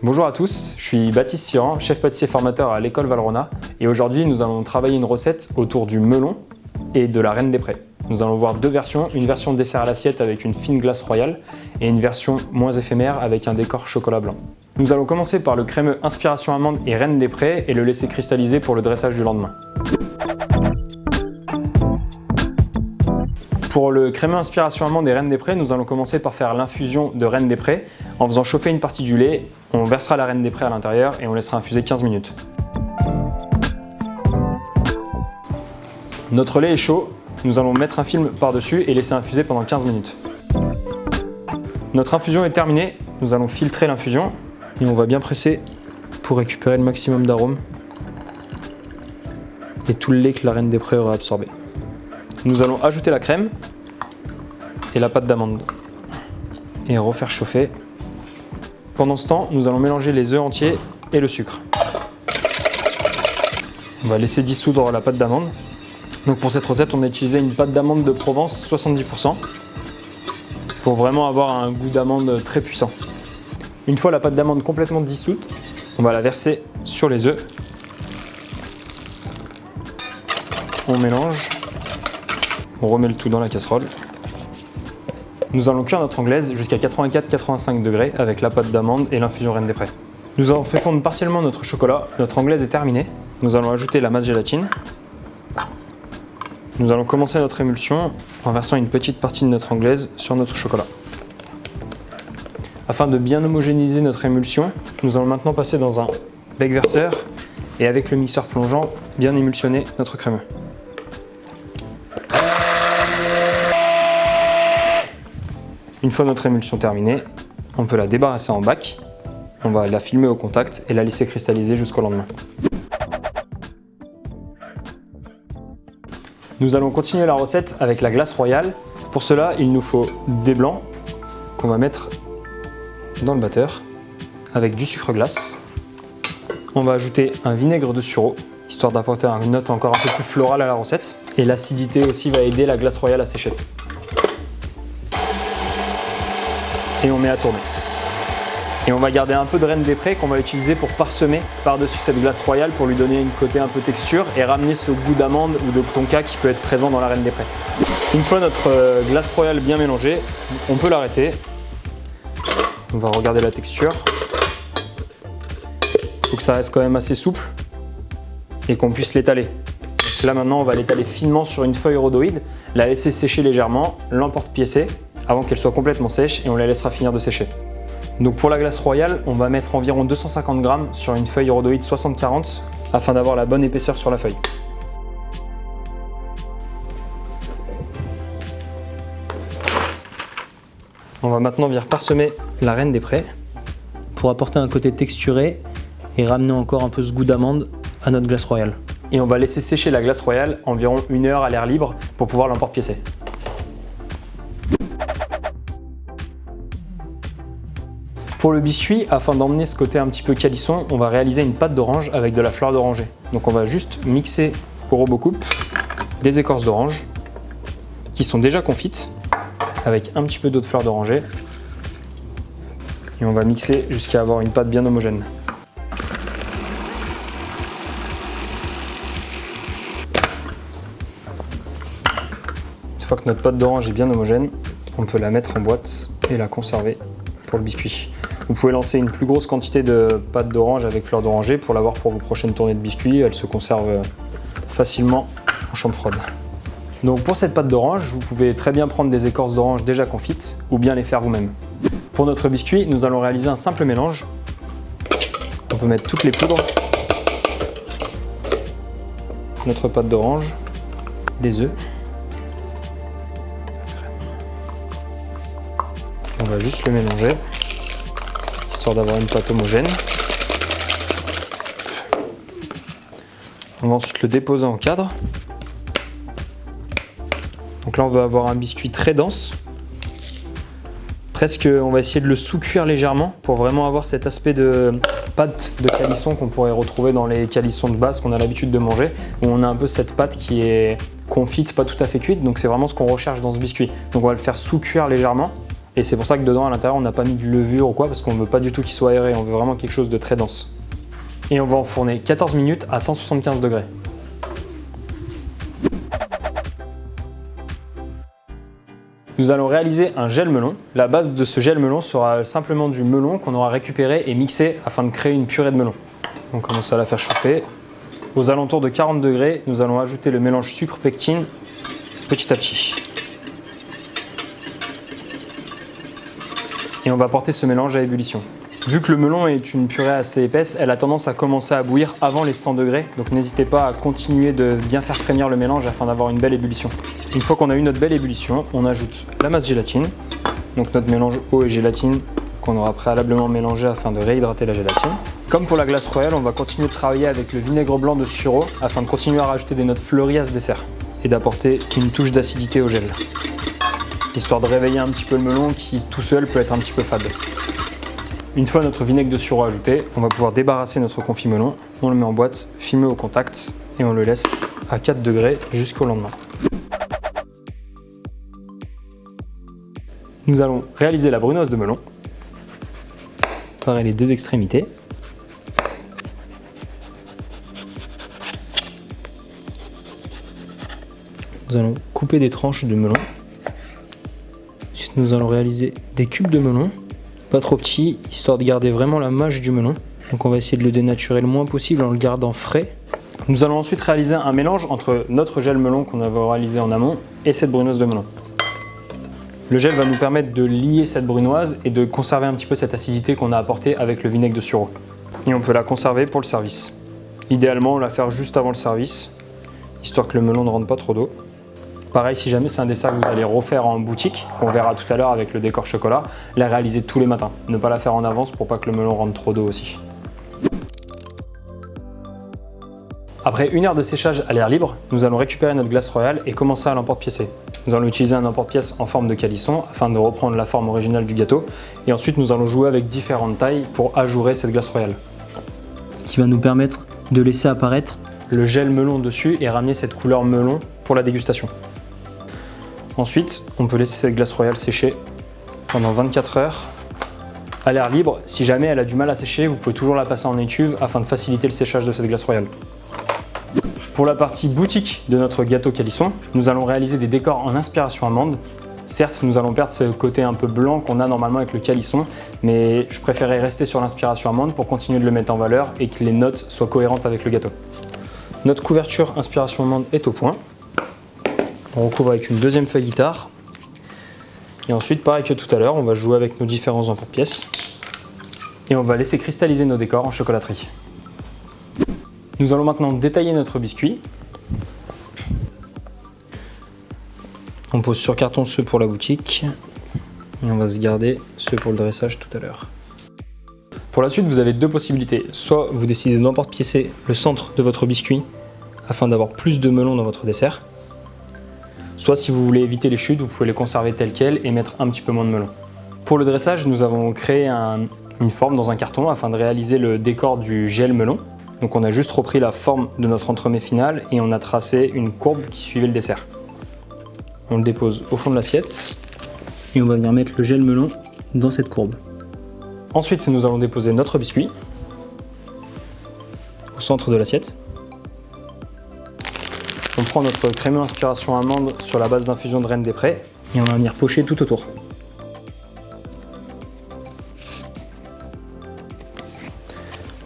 Bonjour à tous, je suis Baptiste Siran, chef pâtissier formateur à l'école Valrhona et aujourd'hui nous allons travailler une recette autour du melon et de la Reine des Prés. Nous allons voir deux versions, une version dessert à l'assiette avec une fine glace royale et une version moins éphémère avec un décor chocolat blanc. Nous allons commencer par le crémeux Inspiration Amande et Reine des Prés et le laisser cristalliser pour le dressage du lendemain. Pour le crémeux Inspiration Amande et Reine des Prés, nous allons commencer par faire l'infusion de Reine des Prés. En faisant chauffer une partie du lait, on versera la Reine des Prés à l'intérieur et on laissera infuser 15 minutes. Notre lait est chaud, nous allons mettre un film par-dessus et laisser infuser pendant 15 minutes. Notre infusion est terminée, nous allons filtrer l'infusion et on va bien presser pour récupérer le maximum d'arômes et tout le lait que la Reine des Prés aura absorbé. Nous allons ajouter la crème et la pâte d'amande et refaire chauffer. Pendant ce temps, nous allons mélanger les œufs entiers et le sucre. On va laisser dissoudre la pâte d'amande. Donc pour cette recette, on a utilisé une pâte d'amande de Provence 70% pour vraiment avoir un goût d'amande très puissant. Une fois la pâte d'amande complètement dissoute, on va la verser sur les œufs. On mélange. On remet le tout dans la casserole. Nous allons cuire notre anglaise jusqu'à 84-85 degrés avec la pâte d'amande et l'infusion Reine des Prés. Nous avons fait fondre partiellement notre chocolat. Notre anglaise est terminée. Nous allons ajouter la masse gélatine. Nous allons commencer notre émulsion en versant une petite partie de notre anglaise sur notre chocolat. Afin de bien homogénéiser notre émulsion, nous allons maintenant passer dans un bec verseur et avec le mixeur plongeant, bien émulsionner notre crémeux. Une fois notre émulsion terminée, on peut la débarrasser en bac. On va la filmer au contact et la laisser cristalliser jusqu'au lendemain. Nous allons continuer la recette avec la glace royale. Pour cela, il nous faut des blancs qu'on va mettre dans le batteur avec du sucre glace. On va ajouter un vinaigre de sureau, histoire d'apporter une note encore un peu plus florale à la recette. Et l'acidité aussi va aider la glace royale à sécher. Et on met à tourner. Et on va garder un peu de Reine des Prés qu'on va utiliser pour parsemer par-dessus cette glace royale pour lui donner une côté un peu texture et ramener ce goût d'amande ou de tonka qui peut être présent dans la Reine des Prés. Une fois notre glace royale bien mélangée, on peut l'arrêter. On va regarder la texture. Il faut que ça reste quand même assez souple et qu'on puisse l'étaler. Là maintenant on va l'étaler finement sur une feuille rhodoïde, la laisser sécher légèrement, l'emporte-piécer avant qu'elle soit complètement sèche et on la laissera finir de sécher. Donc pour la glace royale, on va mettre environ 250 g sur une feuille rhodoïde 60-40 afin d'avoir la bonne épaisseur sur la feuille. On va maintenant venir parsemer la Reine des Prés pour apporter un côté texturé et ramener encore un peu ce goût d'amande à notre glace royale. Et on va laisser sécher la glace royale environ 1 heure à l'air libre pour pouvoir l'emporte-piécer. Pour le biscuit, afin d'emmener ce côté un petit peu calisson, on va réaliser une pâte d'orange avec de la fleur d'oranger. Donc on va juste mixer au robot coupe des écorces d'orange qui sont déjà confites avec un petit peu d'eau de fleur d'oranger. Et on va mixer jusqu'à avoir une pâte bien homogène. Une fois que notre pâte d'orange est bien homogène, on peut la mettre en boîte et la conserver pour le biscuit. Vous pouvez lancer une plus grosse quantité de pâte d'orange avec fleur d'oranger pour l'avoir pour vos prochaines tournées de biscuits. Elle se conserve facilement en chambre froide. Donc pour cette pâte d'orange, vous pouvez très bien prendre des écorces d'orange déjà confites ou bien les faire vous-même. Pour notre biscuit, nous allons réaliser un simple mélange. On peut mettre toutes les poudres, notre pâte d'orange, des œufs. On va juste le mélanger, histoire d'avoir une pâte homogène. On va ensuite le déposer en cadre. Donc là, on va avoir un biscuit très dense. Presque, on va essayer de le sous-cuire légèrement pour vraiment avoir cet aspect de pâte de calisson qu'on pourrait retrouver dans les calissons de base qu'on a l'habitude de manger, où on a un peu cette pâte qui est confite, pas tout à fait cuite. Donc c'est vraiment ce qu'on recherche dans ce biscuit. Donc on va le faire sous-cuire légèrement. Et c'est pour ça que dedans, à l'intérieur, on n'a pas mis de levure ou quoi, parce qu'on ne veut pas du tout qu'il soit aéré, on veut vraiment quelque chose de très dense. Et on va enfourner 14 minutes à 175 degrés. Nous allons réaliser un gel melon. La base de ce gel melon sera simplement du melon qu'on aura récupéré et mixé afin de créer une purée de melon. On commence à la faire chauffer. Aux alentours de 40 degrés, nous allons ajouter le mélange sucre-pectine petit à petit. Et on va porter ce mélange à ébullition. Vu que le melon est une purée assez épaisse, elle a tendance à commencer à bouillir avant les 100 degrés. Donc n'hésitez pas à continuer de bien faire frémir le mélange afin d'avoir une belle ébullition. Une fois qu'on a eu notre belle ébullition, on ajoute la masse gélatine. Donc notre mélange eau et gélatine qu'on aura préalablement mélangé afin de réhydrater la gélatine. Comme pour la glace royale, on va continuer de travailler avec le vinaigre blanc de Sureau afin de continuer à rajouter des notes fleuries à ce dessert et d'apporter une touche d'acidité au gel, histoire de réveiller un petit peu le melon qui tout seul peut être un petit peu fade. Une fois notre vinaigre de Sureau ajouté, on va pouvoir débarrasser notre confit melon, on le met en boîte, filmé au contact et on le laisse à 4 degrés jusqu'au lendemain. Nous allons réaliser la brunoise de melon. Pareil les deux extrémités. Nous allons couper des tranches de melon. Ensuite, nous allons réaliser des cubes de melon, pas trop petits, histoire de garder vraiment la mâche du melon. Donc on va essayer de le dénaturer le moins possible en le gardant frais. Nous allons ensuite réaliser un mélange entre notre gel melon qu'on avait réalisé en amont et cette brunoise de melon. Le gel va nous permettre de lier cette brunoise et de conserver un petit peu cette acidité qu'on a apportée avec le vinaigre de Sureau. Et on peut la conserver pour le service. Idéalement, la faire juste avant le service, histoire que le melon ne rentre pas trop d'eau. Pareil, si jamais c'est un dessert que vous allez refaire en boutique, qu'on verra tout à l'heure avec le décor chocolat, la réaliser tous les matins. Ne pas la faire en avance pour pas que le melon rentre trop d'eau aussi. Après 1 heure de séchage à l'air libre, nous allons récupérer notre glace royale et commencer à l'emporte-piécer. Nous allons utiliser un emporte-pièce en forme de calisson afin de reprendre la forme originale du gâteau. Et ensuite, nous allons jouer avec différentes tailles pour ajourer cette glace royale, qui va nous permettre de laisser apparaître le gel melon dessus et ramener cette couleur melon pour la dégustation. Ensuite, on peut laisser cette glace royale sécher pendant 24 heures à l'air libre. Si jamais elle a du mal à sécher, vous pouvez toujours la passer en étuve afin de faciliter le séchage de cette glace royale. Pour la partie boutique de notre gâteau calisson, nous allons réaliser des décors en inspiration amande. Certes, nous allons perdre ce côté un peu blanc qu'on a normalement avec le calisson, mais je préférais rester sur l'inspiration amande pour continuer de le mettre en valeur et que les notes soient cohérentes avec le gâteau. Notre couverture inspiration amande est au point. On recouvre avec une deuxième feuille guitare. Et ensuite, pareil que tout à l'heure, on va jouer avec nos différents emporte-pièces. Et on va laisser cristalliser nos décors en chocolaterie. Nous allons maintenant détailler notre biscuit. On pose sur carton ceux pour la boutique. Et on va se garder ceux pour le dressage tout à l'heure. Pour la suite, vous avez deux possibilités. Soit vous décidez d'emporte-piécer le centre de votre biscuit afin d'avoir plus de melon dans votre dessert. Soit si vous voulez éviter les chutes, vous pouvez les conserver telles quelles et mettre un petit peu moins de melon. Pour le dressage, nous avons créé une forme dans un carton afin de réaliser le décor du gel melon. Donc on a juste repris la forme de notre entremets final et on a tracé une courbe qui suivait le dessert. On le dépose au fond de l'assiette et on va venir mettre le gel melon dans cette courbe. Ensuite, nous allons déposer notre biscuit au centre de l'assiette. On prend notre crémeux inspiration amande sur la base d'infusion de Reine des Prés et on va venir pocher tout autour.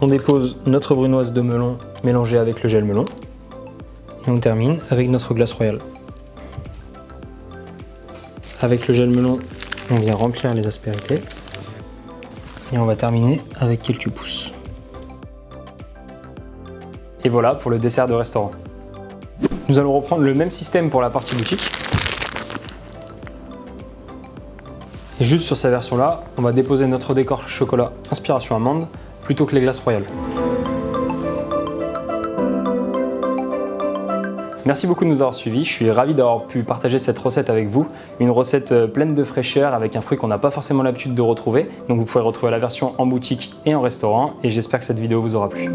On dépose notre brunoise de melon mélangée avec le gel melon et on termine avec notre glace royale. Avec le gel melon, on vient remplir les aspérités et on va terminer avec quelques pousses. Et voilà pour le dessert de restaurant. Nous allons reprendre le même système pour la partie boutique. Et juste sur cette version-là, on va déposer notre décor chocolat inspiration amande plutôt que les glaces royales. Merci beaucoup de nous avoir suivis, je suis ravi d'avoir pu partager cette recette avec vous. Une recette pleine de fraîcheur avec un fruit qu'on n'a pas forcément l'habitude de retrouver. Donc vous pouvez retrouver la version en boutique et en restaurant et j'espère que cette vidéo vous aura plu.